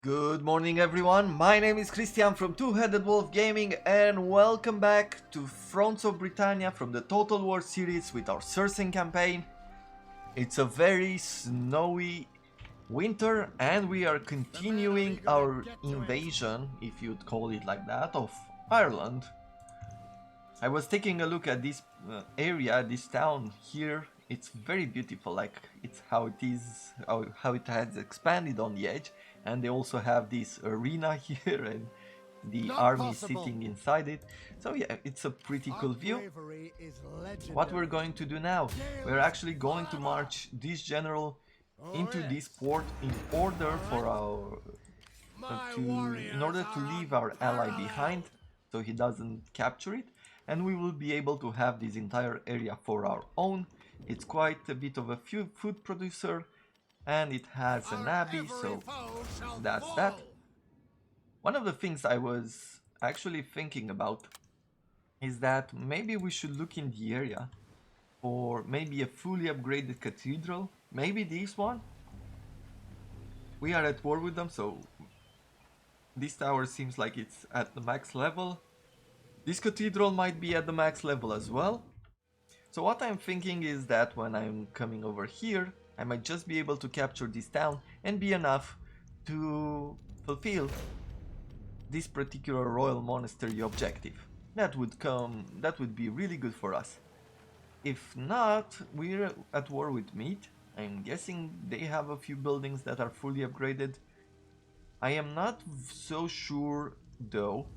Good morning everyone, my name is Christian from Two-Headed Wolf Gaming and welcome back to Fronts of Britannia from the Total War series with our Circenn campaign. It's a very snowy winter and we are continuing our invasion, if you'd call it like that, of Ireland. I was taking a look at this area, this town here. It's very beautiful, like it's how it is, how it has expanded on the edge. And they also have this arena here and the army sitting inside it. So yeah, it's a pretty cool view. What we're going to do now, we're actually going to march this general into this port in order for our in order to leave our ally behind so he doesn't capture it, and we will be able to have this entire area for our own. It's quite a bit of a food producer and it has an abbey, so that's that. One of the things I was actually thinking about is that maybe we should look in the area for maybe a fully upgraded cathedral, maybe this one. We are at war with them, so this tower seems like it's at the max level. This cathedral might be at the max level as well. So what I'm thinking is that when I'm coming over here, I might just be able to capture this town and be enough to fulfill this particular royal monastery objective. That would be really good for us. If not, we're at war with Mead. I'm guessing they have a few buildings that are fully upgraded. I am not so sure though.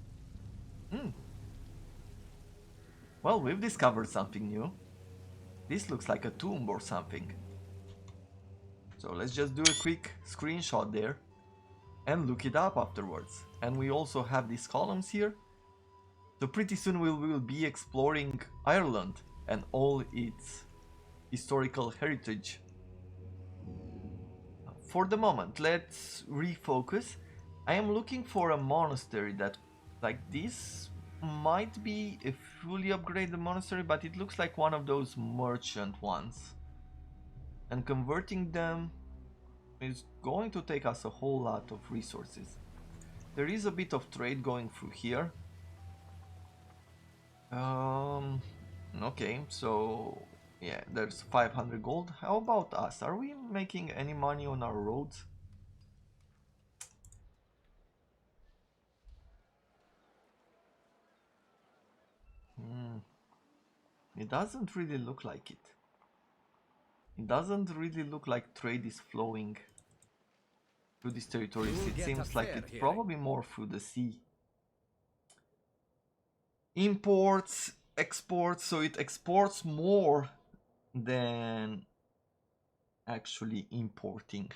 Well, we've discovered something new. This looks like a tomb or something. So let's just do a quick screenshot there and look it up afterwards. And we also have these columns here. So pretty soon we will be exploring Ireland and all its historical heritage. For the moment, let's refocus. I am looking for a monastery that, like this, might be a fully upgraded monastery, but it looks like one of those merchant ones. And converting them is going to take us a whole lot of resources. There is a bit of trade going through here. Okay, so yeah, there's 500 gold. How about us? Are we making any money on our roads? It doesn't really look like it. It doesn't really look like trade is flowing through these territories. It seems like it's probably more through the sea. Imports, exports, so it exports more than actually importing.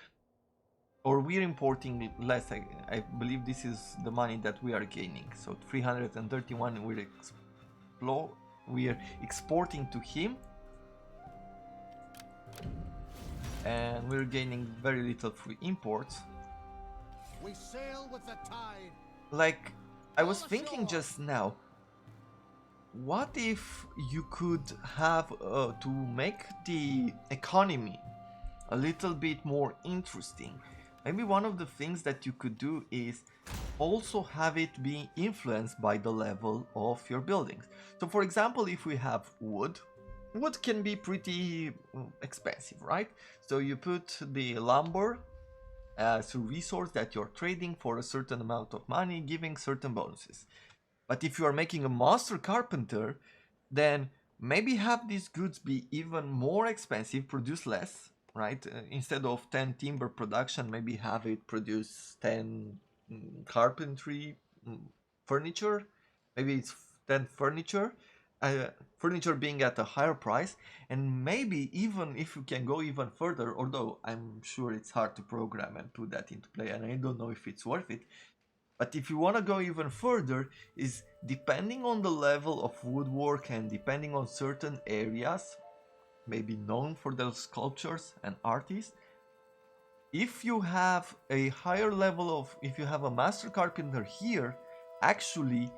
Or we're importing less. I believe this is the money that we are gaining. So 331 we're exporting to him. And we're gaining very little through imports. We sail with the tide. Like, I was thinking just now, what if you could have to make the economy a little bit more interesting? Maybe one of the things that you could do is also have it be influenced by the level of your buildings. So for example, if we have wood can be pretty expensive, right? So you put the lumber as a resource that you're trading for a certain amount of money, giving certain bonuses. But if you are making a master carpenter, then maybe have these goods be even more expensive, produce less, right? Instead of 10 timber production, maybe have it produce 10 carpentry furniture. Maybe it's 10 furniture. Furniture being at a higher price, and maybe even if you can go even further, although I'm sure it's hard to program and put that into play and I don't know if it's worth it, but if you want to go even further, is depending on the level of woodwork and depending on certain areas maybe known for their sculptures and artists, if you have a higher level of, if you have a master carpenter here, actually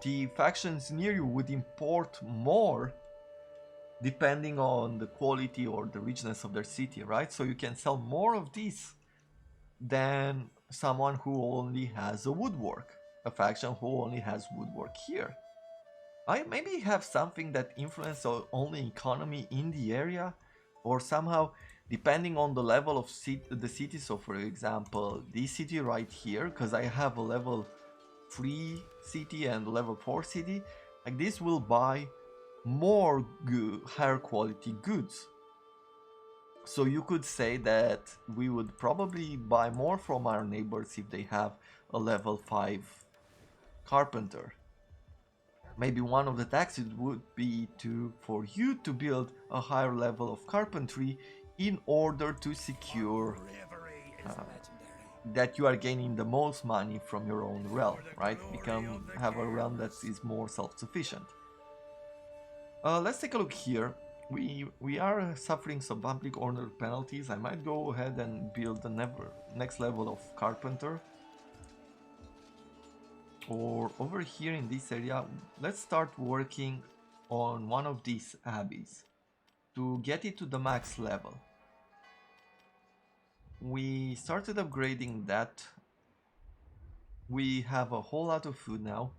the factions near you would import more depending on the quality or the richness of their city, right? So you can sell more of these than someone who only has a woodwork, a faction who only has woodwork here. I maybe have something that influences only economy in the area, or somehow depending on the level of the city. So for example, this city right here, because I have a level 3 city and level 4 city, like this will buy more higher quality goods. So you could say that we would probably buy more from our neighbors if they have a level 5 carpenter. Maybe one of the taxes would be for you to build a higher level of carpentry in order to secure that you are gaining the most money from your own realm, right? Have a realm that is more self-sufficient. Let's take a look here. We are suffering some public order penalties. I might go ahead and build the next level of carpenter. Or over here in this area, let's start working on one of these abbeys to get it to the max level. We started upgrading that. We have a whole lot of food now.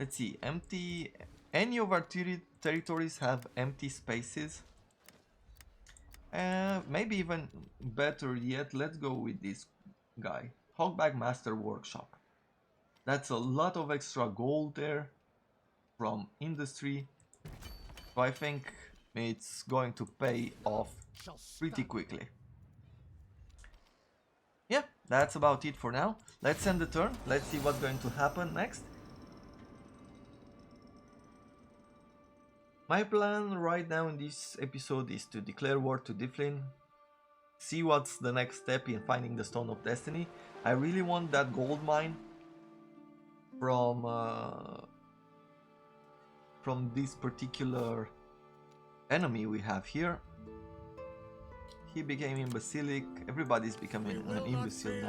Let's see, any of our territories have empty spaces. Maybe even better yet, let's go with this guy, Hogback Master Workshop. That's a lot of extra gold there from industry, so I think it's going to pay off pretty quickly. Yeah, that's about it for now. Let's end the turn, let's see what's going to happen next. My plan right now in this episode is to declare war to Difflin, see what's the next step in finding the Stone of Destiny. I really want that gold mine from this particular enemy we have here. He became imbecilic. Everybody's becoming an imbecile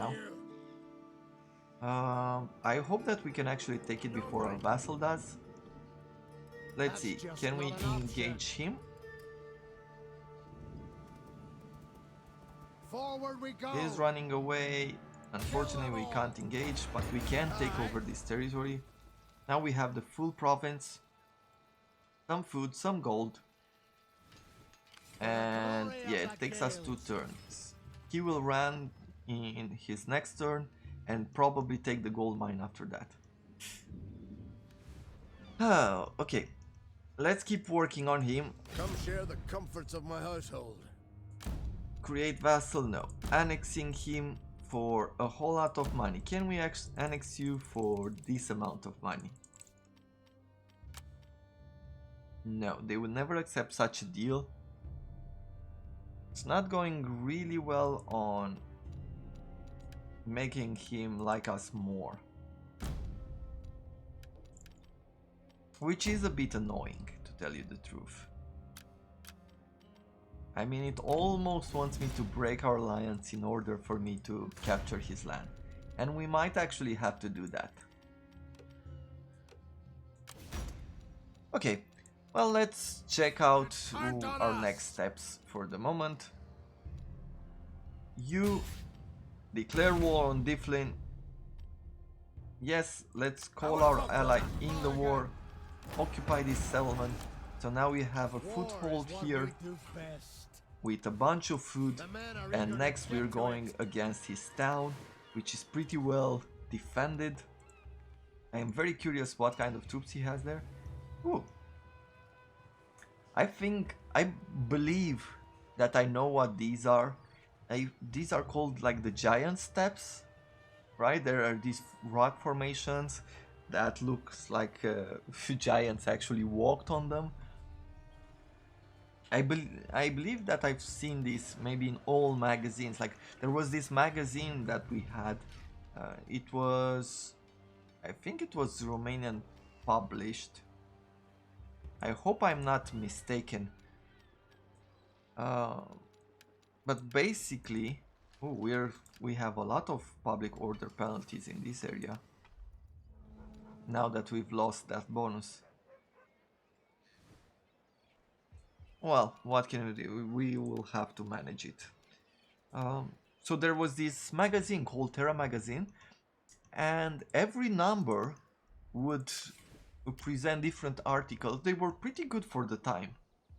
now. I hope that we can actually take it before our vassal does. Let's see, can we engage him? Forward we go. He's running away. Unfortunately, we can't engage, but we can take over this territory. Now we have the full province, some food, some gold, and yeah, it takes us 2 turns. He will run in his next turn and probably take the gold mine after that. Okay, let's keep working on him. Come share the comforts of my household. Create vassal, no. Annexing him for a whole lot of money. Can we annex you for this amount of money? No, they would never accept such a deal. It's not going really well on making him like us more, which is a bit annoying, to tell you the truth. I mean, it almost wants me to break our alliance in order for me to capture his land, and we might actually have to do that. Okay, well, let's check out our next steps for the moment. You declare war on Difflin. Yes, let's call our ally in the war, occupy this settlement. So now we have a foothold here with a bunch of food, and next we're going against his town, which is pretty well defended. I am very curious what kind of troops he has there. Ooh. I believe that I know what these are. These are called like the giant steps, right? There are these rock formations that looks like giants actually walked on them. I believe that I've seen this maybe in all magazines. Like there was this magazine that we had. I think it was Romanian published. I hope I'm not mistaken. But basically, we have a lot of public order penalties in this area. Now that we've lost that bonus. Well, what can we do? We will have to manage it. So there was this magazine called Terra Magazine, and every number would present different articles. They were pretty good for the time,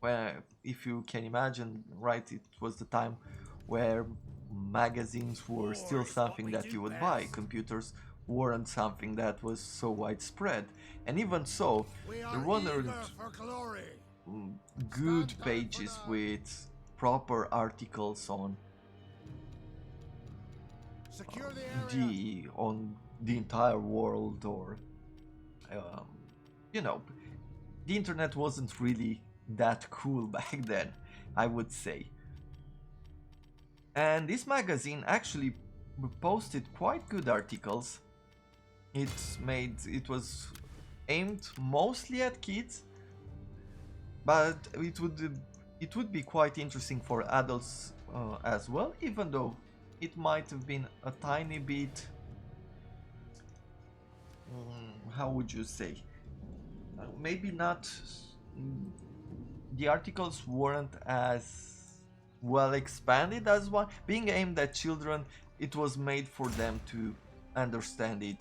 where, if you can imagine, right, it was the time where magazines were still something that you would buy. Computers weren't something that was so widespread, and even so, there weren't good pages with proper articles on the entire world, or you know, the internet wasn't really that cool back then, I would say. And this magazine actually posted quite good articles. It was aimed mostly at kids, but it would be quite interesting for adults as well, even though it might have been a tiny bit, how would you say, maybe not, the articles weren't as well expanded as one. Being aimed at children, it was made for them to understand it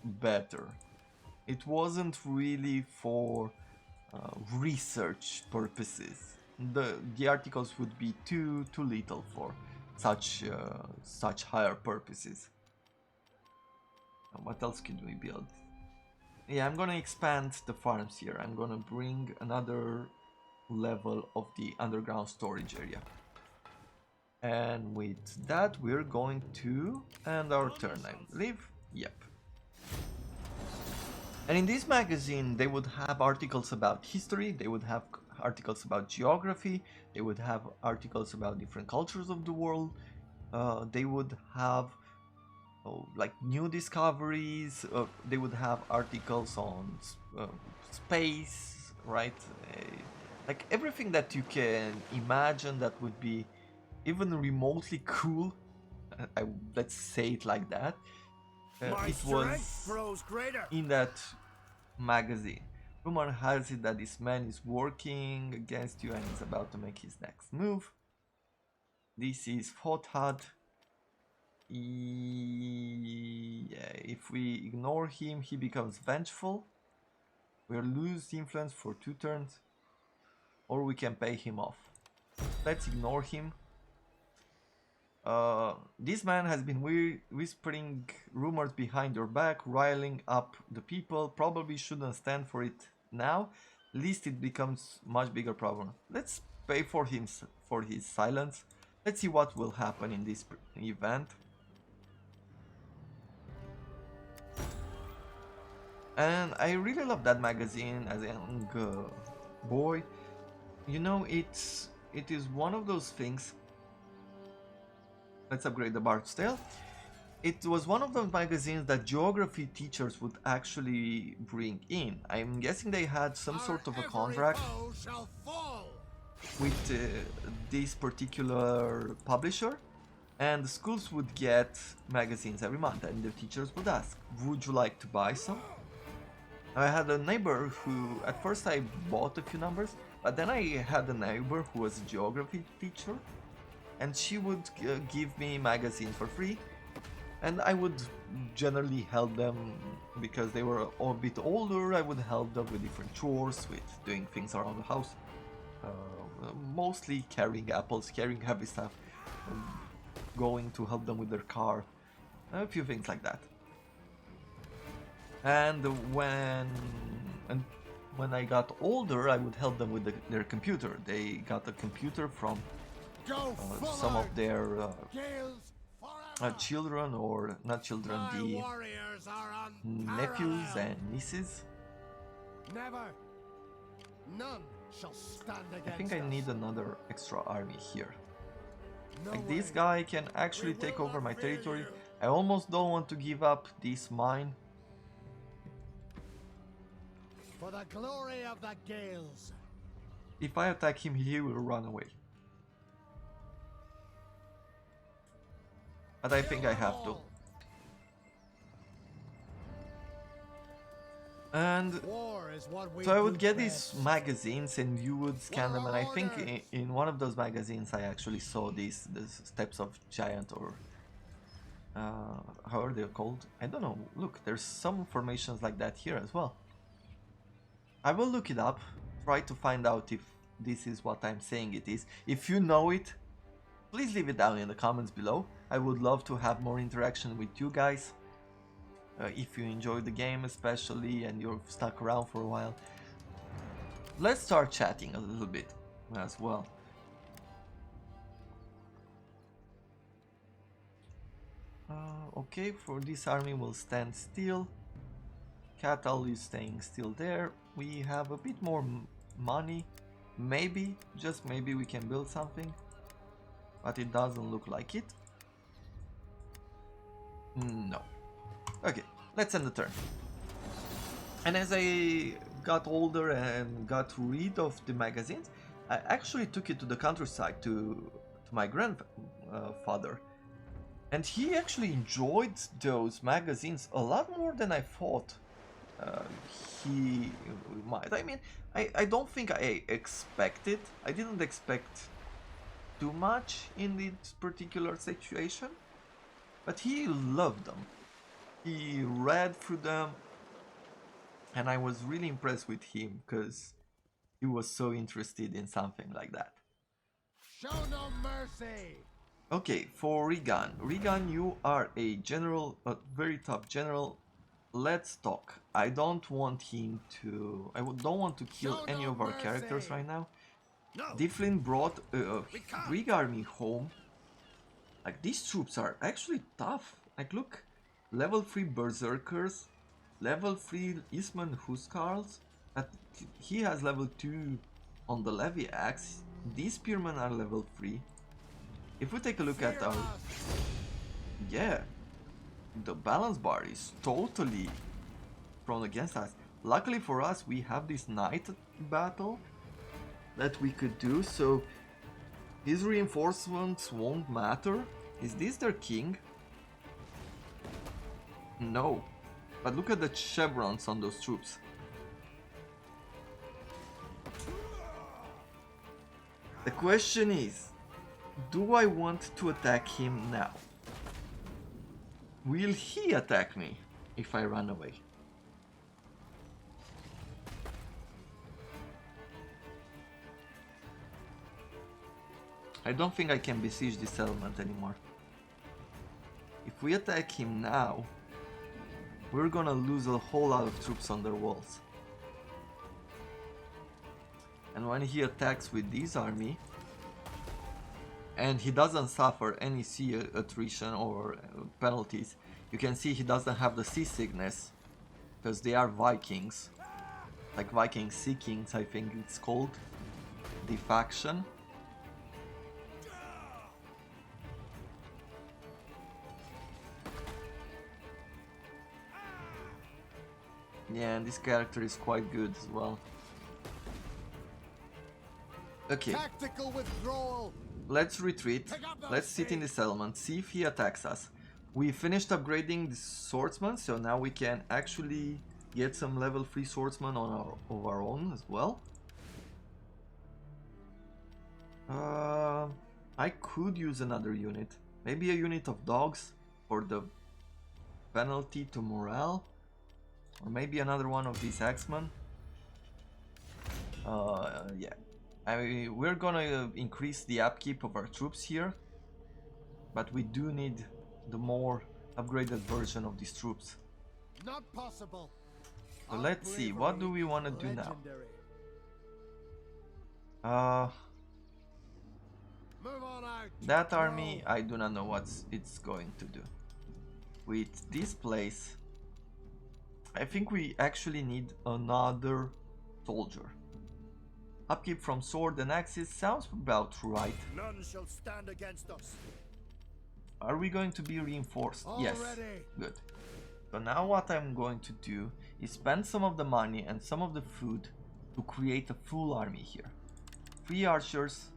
better. It wasn't really for research purposes. The articles would be too little for such higher purposes. What else could we build? Yeah, I'm gonna expand the farms here. I'm gonna bring another level of the underground storage area. And with that, we're going to end our turn, I believe. Yep. And in this magazine, they would have articles about history, they would have articles about geography, they would have articles about different cultures of the world, they would have like new discoveries, they would have articles on space, right? Like everything that you can imagine that would be even remotely cool, let's say it like that. It was in that magazine. Rumor has it that this man is working against you and is about to make his next move. This is foothold. Yeah, if we ignore him, he becomes vengeful. We'll lose influence for 2 turns, or we can pay him off. Let's ignore him. This man has been whispering rumors behind your back, riling up the people. Probably shouldn't stand for it now, least it becomes much bigger problem. Let's pay for him for his silence. Let's see what will happen in this event. And I really love that magazine as a young boy. You know, it is one of those things. Let's upgrade the Bard's Tale. It was one of those magazines that geography teachers would actually bring in. I'm guessing they had some sort of a contract with this particular publisher, and the schools would get magazines every month, and the teachers would ask, would you like to buy some? I had a neighbor who, at first I bought a few numbers, but then I had a neighbor who was a geography teacher, and she would give me magazines for free, and I would generally help them because they were a bit older. I would help them with different chores, with doing things around the house, mostly carrying apples, carrying heavy stuff, going to help them with their car, a few things like that. And when I got older, I would help them with their computer. They got a computer from some of their children, or not children, the nephews and nieces. Never. None shall stand against I think I need another extra army here. No Like this way. guy can actually take over my territory. I almost don't want to give up this mine. For the glory of the Gales. If I attack him, he will run away. But I think I have to. And War is what we so I would do get best. these magazines and you would scan them, and I think in one of those magazines I actually saw the steps of giant, or how are they called? I don't know. Look, there's some formations like that here as well. I will look it up, try to find out if this is what I'm saying it is. If you know it, please leave it down in the comments below. I would love to have more interaction with you guys. If you enjoyed the game especially and you're stuck around for a while. Let's start chatting a little bit as well. Okay, for this army we'll stand still. Cattle is staying still there. We have a bit more money. Maybe, just maybe we can build something. But it doesn't look like it. No. Okay, let's end the turn. And as I got older and got rid of the magazines, I actually took it to the countryside to my grandfather. And he actually enjoyed those magazines a lot more than I thought he might. I mean, I don't think I expected. I didn't expect too much in this particular situation. But he loved them. He read through them. And I was really impressed with him because he was so interested in something like that. Show no mercy! Okay, for Regan. Regan, you are a general, a very top general. Let's talk. I don't want him to... I don't want to kill any of our characters right now. No. Difflin brought a Greek army home. Like, these troops are actually tough. Like, look. Level 3 Berserkers. Level 3 Eastman Huskarls. He has level 2 on the Levy Axe. These Spearmen are level 3. If we take a look at our... Yeah. The balance bar is totally thrown against us. Luckily for us, we have this night battle that we could do, so his reinforcements won't matter. Is this their king? No. But look at the chevrons on those troops. The question is, do I want to attack him now? Will he attack me if I run away? I don't think I can besiege this settlement anymore. If we attack him now, we're gonna lose a whole lot of troops on their walls. And when he attacks with this army, and he doesn't suffer any sea attrition or penalties, you can see he doesn't have the seasickness, because they are Vikings. Like Viking Sea Kings, I think it's called. The faction. Yeah, and this character is quite good as well. Okay. Tactical withdrawal. Let's retreat. Let's sit in the settlement, see if he attacks us. We finished upgrading the swordsman, so now we can actually get some level 3 swordsman on our own as well. I could use another unit. Maybe a unit of dogs for the penalty to morale. Or maybe another one of these axemen. Yeah. We're gonna increase the upkeep of our troops here. But we do need the more upgraded version of these troops. Not possible. So let's see, what do we want to do now? Move on out. That army, I do not know what it's going to do. With this place, I think we actually need another soldier. Upkeep from sword and axes sounds about right. None shall stand against us. Are we going to be reinforced? Yes. Good. So now what I'm going to do is spend some of the money and some of the food to create a full army here. 3 archers,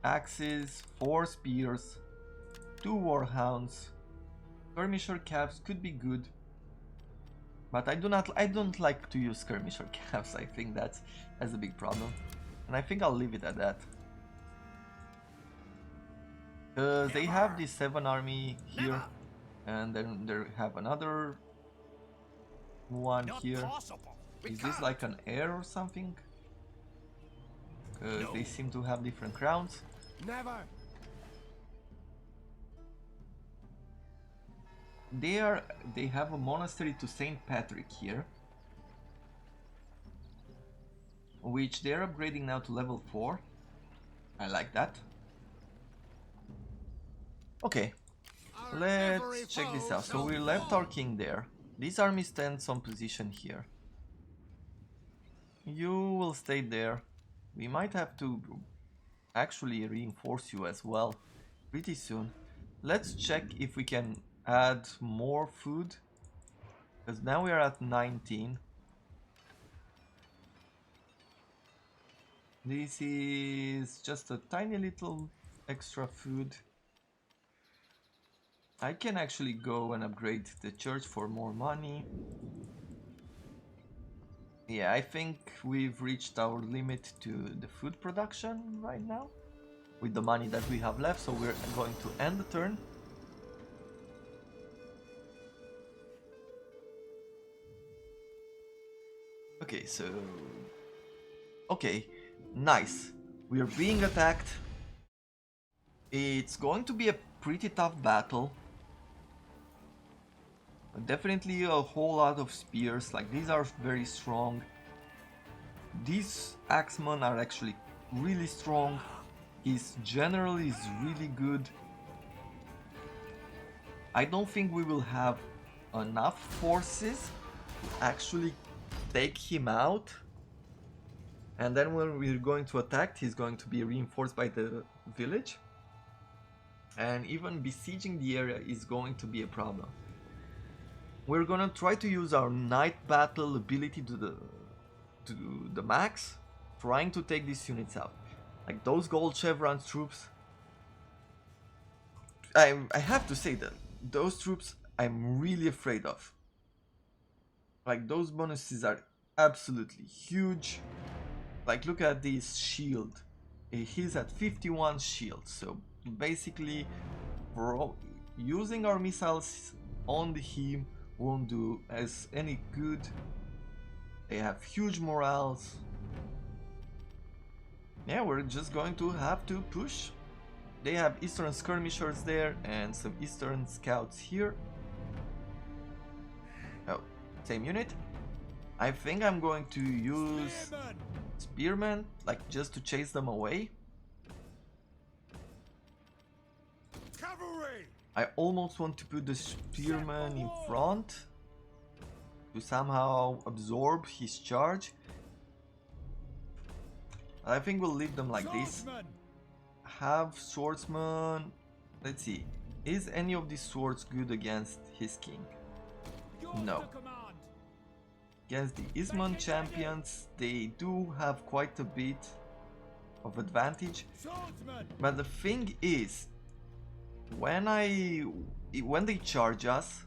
axes, 4 spears, 2 warhounds, skirmisher caps could be good. But I don't like to use skirmisher caps. I think that's a big problem. And I think I'll leave it at that. They have this 7 army here, and then they have another one here. Is this like an heir or something? Because they seem to have different crowns. Never. They have a monastery to Saint Patrick here, which they're upgrading now to level 4. I like that. Okay, let's check this out. So we left our king there. This army stands on position here. You will stay there. We might have to actually reinforce you as well pretty soon. Let's check if we can add more food, because now we are at 19. This is just a tiny little extra food. I can actually go and upgrade the church for more money. Yeah, I think we've reached our limit to the food production right now with the money that we have left, so we're going to end the turn. Okay, so... Okay, nice. We are being attacked. It's going to be a pretty tough battle. Definitely a whole lot of spears, like these are very strong. These axemen are actually really strong. His general is really good. I don't think we will have enough forces to actually take him out. And then when we're going to attack, he's going to be reinforced by the village. And even besieging the area is going to be a problem. We're gonna try to use our night battle ability to the max, trying to take these units out. Like those gold chevrons troops. I have to say that those troops I'm really afraid of. Like those bonuses are absolutely huge. Like look at this shield. He's at 51 shield, so basically using our missiles on him won't do as any good. They have huge morals. Yeah, we're just going to have to push. They have Eastern skirmishers there and some Eastern scouts here. Oh, same unit. I think I'm going to use spearmen, like just to chase them away. Cavalry. I almost want to put the spearman in front to somehow absorb his charge. I think we'll leave them like this. Have swordsman. Let's see. Is any of these swords good against his king? No. Against the Isman champions, they do have quite a bit of advantage. But the thing is, when they charge us,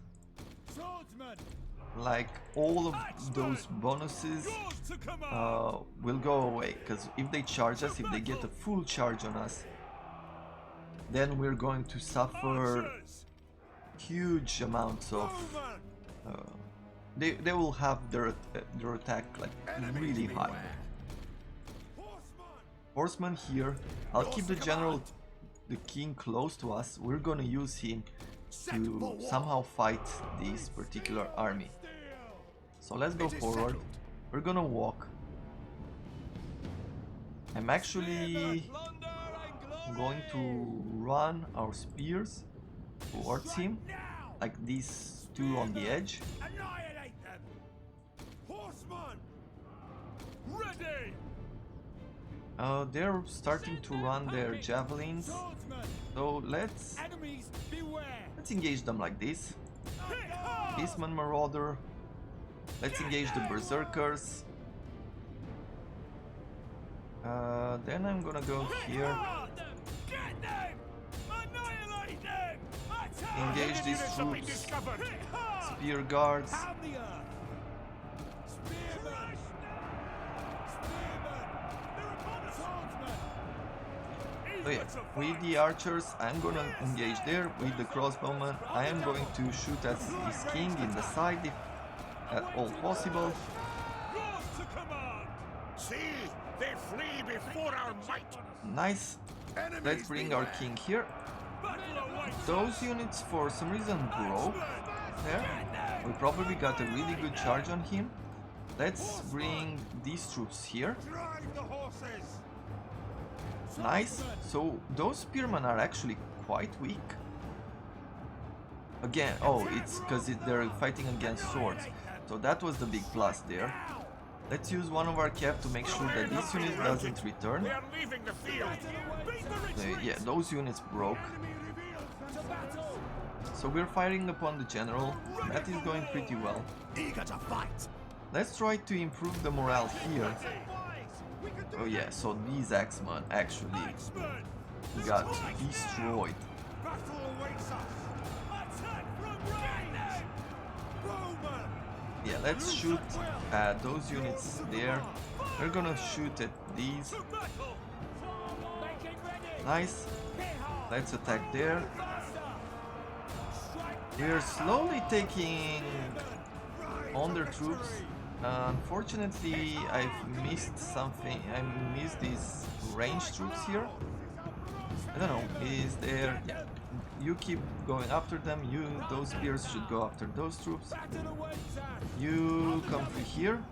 like all of those bonuses will go away, because if they charge us, if they get a full charge on us, then we're going to suffer huge amounts of they will have their attack like really high. Horseman here. I'll keep the general, the king, close to us. We're gonna use him to somehow fight this particular army. So let's go forward. We're gonna walk. I'm actually going to run our spears towards him, like these two on the edge. They're starting to run their javelins, so let's engage them like this. Eastman Marauder. Let's engage the berserkers. Then I'm gonna go here. Engage these troops. Spear guards. Oh yeah, with the archers I'm gonna engage there. With the crossbowmen I am going to shoot at his king in the side if at all possible. See, they flee before our might. Nice. Let's bring our king here. Those units for some reason broke there. We probably got a really good charge on him. Let's bring these troops here. Nice. So those spearmen are actually quite weak. Again, oh, it's because they're fighting against swords. So that was the big plus there. Let's use one of our cap to make sure that this unit doesn't return. Yeah, those units broke. So we're firing upon the general. That is going pretty well. Let's try to improve the morale here. Oh yeah, so these axemen actually got destroyed. Yeah, let's shoot at those units there. We're gonna shoot at these. Nice. Let's attack there. We're slowly taking on their troops. Unfortunately, I've missed something. I missed these ranged troops here. I don't know. Is there? Yeah. You keep going after them. Those spears should go after those troops. You come through here.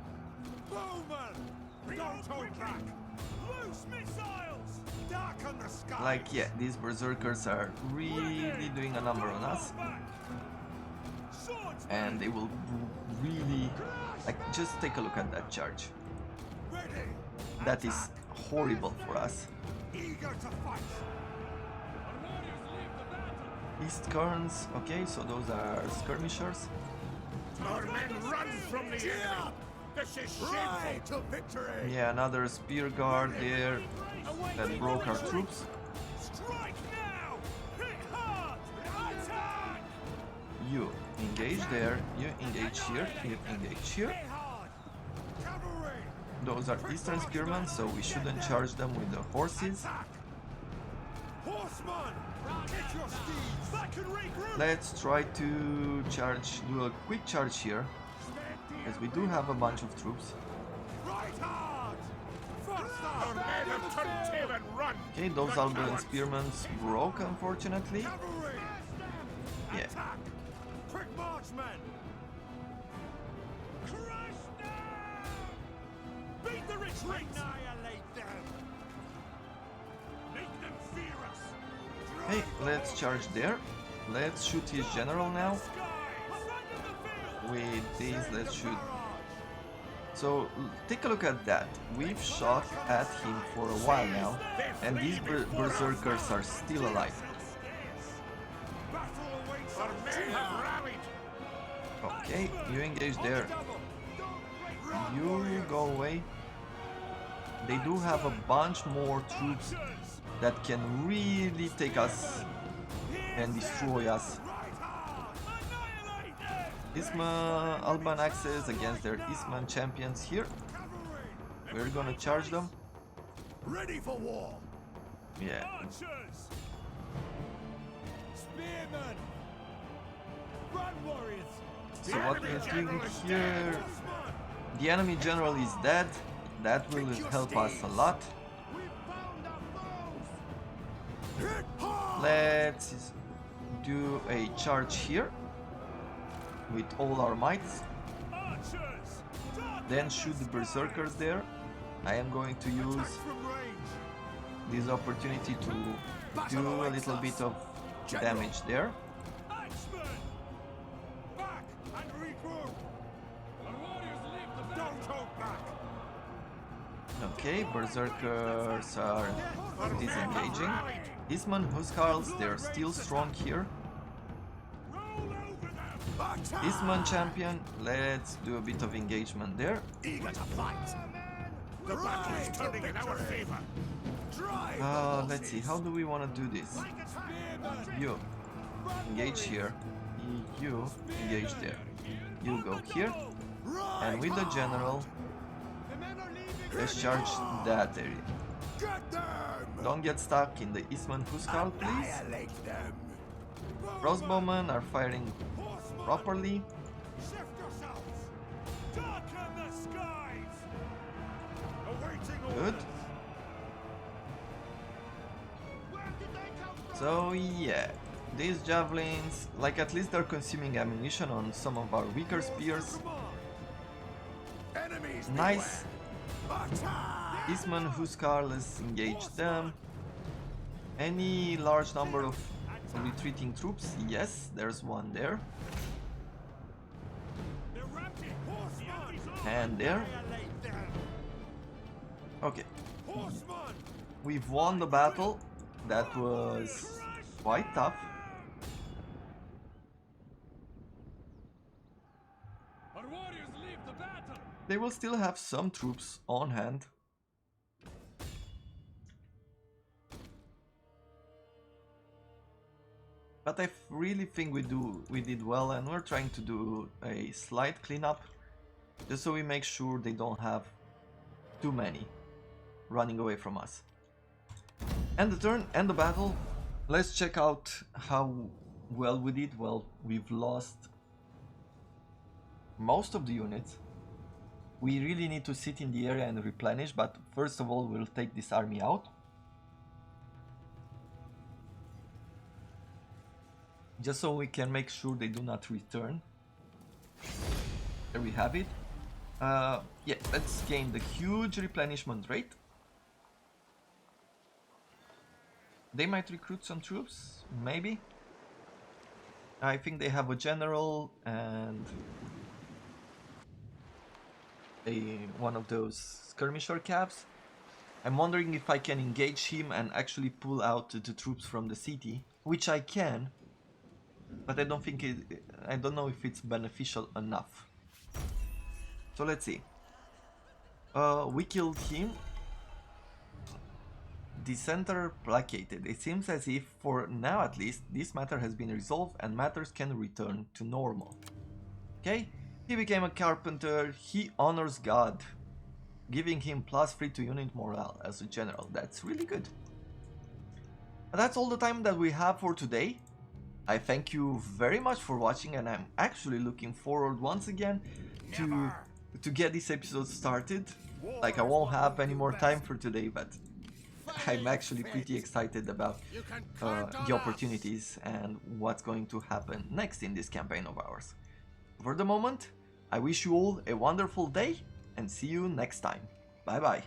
Like, yeah, these berserkers are really doing a number on us. And they will really, like, just take a look at that charge. That is horrible for us. East Kerns, okay, so those are skirmishers. Our men run from the enemy. This is shameful. Yeah, another spear guard there that broke our troops. You engage there, you engage here, you engage here. Those are eastern spearmen, so we shouldn't charge them with the horses. Let's try to do a quick charge here, as we do have a bunch of troops. Okay, those Alban spearmen broke, unfortunately. Yeah. Okay, let's charge there. Let's shoot his general now. With these, let's shoot. So, take a look at that. We've shot at him for a while now, and these berserkers are still alive. Okay, you engage there. You go away. They do have a bunch more troops that can really take us and destroy us. Isman Alban axes against their Isman champions here. We're gonna charge them. Ready for war. Yeah. Spearmen. Run, warriors. So what we're doing here, the enemy general is dead. That will help us a lot. Let's do a charge here with all our mights. Then shoot the berserkers there. I am going to use this opportunity to do a little bit of damage there. Okay, berserkers are disengaging. Isman Huskarls, they're still strong here. Isman champion, let's do a bit of engagement there. Eager to fight. The battle is turning in our favor. Let's see, how do we want to do this? You engage here, you engage there. You go here, and with the general, let's charge that area. Get them! Don't get stuck in the Eastman Huskarl, please. Annihilate them. Crossbowmen are firing Horsemen, properly. shift yourselves. Darken the skies. Awaiting Good. orders. Where did they come from? So yeah, these javelins, like at least they're consuming ammunition on some of our weaker spears. Enemies Nice. beware. Attack! Eastman Huskarl, let's engage them. Any large number of retreating troops? Yes, there's one there. The rapid horsemen. And there. Annihilate them. Okay, Horsemen. we've won the battle. That was quite tough. Our warriors leave the battle. They will still have some troops on hand. But I really think we did well, and we're trying to do a slight cleanup just so we make sure they don't have too many running away from us. End the turn, end the battle. Let's check out how well we did. Well, we've lost most of the units. We really need to sit in the area and replenish, but first of all we'll take this army out. Just so we can make sure they do not return. There we have it. Yeah, let's gain the huge replenishment rate. They might recruit some troops, maybe. I think they have a general and one of those skirmisher calves. I'm wondering if I can engage him and actually pull out the troops from the city, which I can, but I don't think I don't know if it's beneficial enough. So let's see. We killed him. Dissenter placated. It seems as if, for now at least, this matter has been resolved and matters can return to normal. Okay, he became a carpenter. He honors God, giving him +3 to unit morale as a general. That's really good. And that's all the time that we have for today. I thank you very much for watching, and I'm actually looking forward once again to get this episode started. Like, I won't have any more time for today, but I'm actually pretty excited about the opportunities and what's going to happen next in this campaign of ours. For the moment, I wish you all a wonderful day and see you next time. Bye bye.